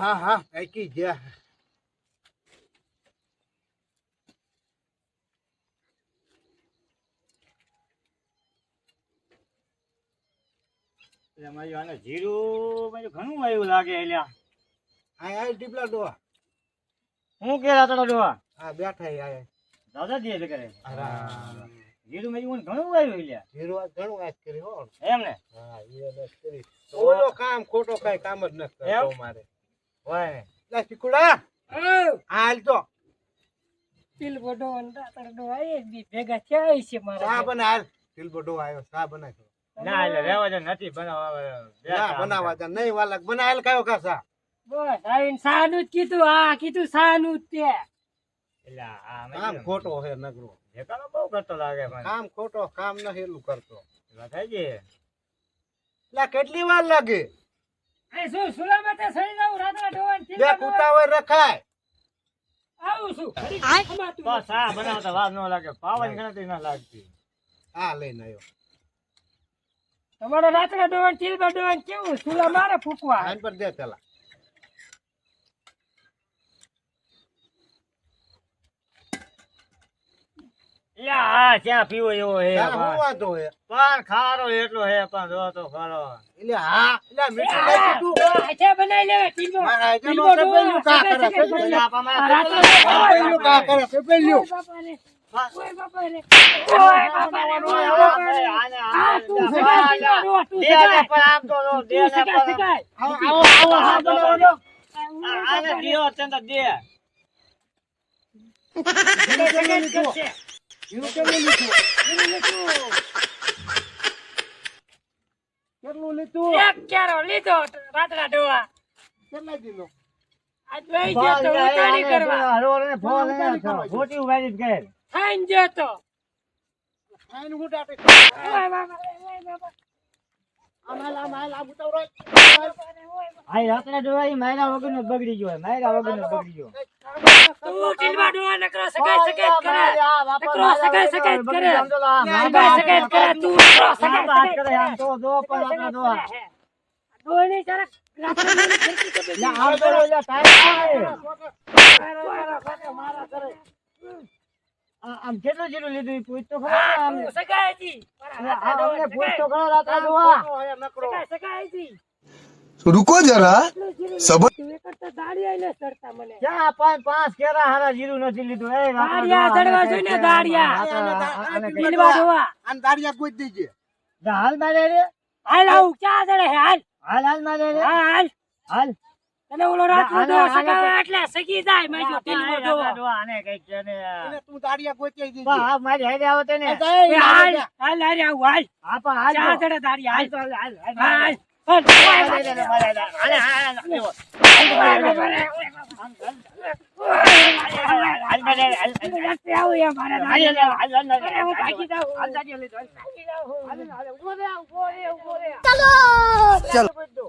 હા થાકી ગયા. જીરું ઘણું આવ્યું લાગે એલ્યા. આ ટીપલા ડોવા હું કે રાતડા ડોવા આ બેઠા આય દાદા દે છે કરે. જીરું મેં ઘણું આવ્યું એલ્યા. હીરો આ ઘણું આજ કરી હો. એમ ને? હા ઈ બસ કરી. ઓલો કામ ખોટો કઈ કામ જ ન કરતો મારે. હોય લા ચીકુડા હાલ તો તિલ બડો અંડા તરડો આય બી ભેગા થાય છે મારા. સા બના હાલ તીલ બડો આવ્યો સા બનાવ્યો. ના એટલે રહેવા દે નથી બનાવવા. ના બનાવવા જા નહીં વાલક બનાવેલ કયો કા સા. બસ આવીને સાનું જ કીધું. આ કીધું સાનું જ તે. એટલે કામ ખોટો હે નગરો. ઠેકાણો બહુ કરતો લાગે મને. કામ ખોટો કામ ન હેલું કરતો. થાય છે. લા કેટલી વાર લાગે? એ શું સુલામાં તે સડી જાવ રાતના ડોવાન થી. બે કુતાવર રખાય. આવું છું. તો સા બનાવતા વાર ન લાગે. પાવાની ગણતરી ના લાગતી. આ લઈને આવ્યો. તમારે રાતના ડોવાન તિલ બડોવાન કેવું સુલા મારે ફૂકવા. આન પર દે પેલા. યા ચા પીવો એવો હે. તારે હું વાંધો હે? પણ ખારો એટલો હે પણ જો તો ખરો. એટલે હા એટલે મીઠું લઈ દીધું. આછા બનાવી લેવા તિલબો. મારા આઈટમ નો સપેલું કા કરે સપેલું કા કરે સપેલું. ઓય બાપા રે. ઓય બાપા રે. આ તું સગાઈ તું સગાઈ. પણ આમ તો દે ને પણ આવો હા બનાવો. આને દિયો ચંદ દે. કેટલું લીધું? એક કેરો લીધો રાતના ડોવા. કેટલા દીધો? આજ લઈ ગયો તો ઉતારી કરવા. હરોને ફોન ખોટી ઉભારી જ ગઈ. ખાઈને ગયો તો. આઈને હું ડાટે. ઓય બાપા રે. ઓય બાપા. આમ ઉતાવરો. આ રાતના ડોવાઈ માયરા વગરનો બગડી ગયો. માયરા વગરનો બગડી ગયો. તું ટીલવા ડોવા નકરો સગાઈ કરે. નકરો સગાઈ કરે. સગાઈ કરે તું નકરો સગાઈ કરે. આમ તો જો પણ રાતના ડોવા. ડોની જરા રાતના મને ફરકી તો લે આમ તો લે ટાઈમ મારા કરે. આમ કેટલું જીરું લીધું ઈ પૂછ તો ખરો આમ. તું સગાઈ હતી. આમને પૂછ તો ખરો રાતના ડોવા. સગાઈ હતી. रुको जरा सबर તું એક તો દાડી આઈને ચડતા મને. ક્યાં પાંચ કેરા હારા જીરું નથી લીધું. એ દાડિયા ચડવા જોઈએ ને દાડિયા. ટીલવા ડોવા. આન દાડિયા કોઈ દેજે. હાલ મારે રે. હાલ આવું ક્યાં ચડે હે હાલ. હાલ મારે રે. હાલ. હાલ તને ઓલો રાતનો ડોવા સગાવે એટલે સગી જાય માજો ટીલવા ડોવા. આને કઈક છે ને. એને તું દાડિયા કોઈ દેજે. આ મારી હારે આવો તેને. હાલ હાલ હાલ આવું હાલ. આ પણ હાલ ક્યાં ચડે દાડિયા હાલ. હાલ હાલ હાલ. चलो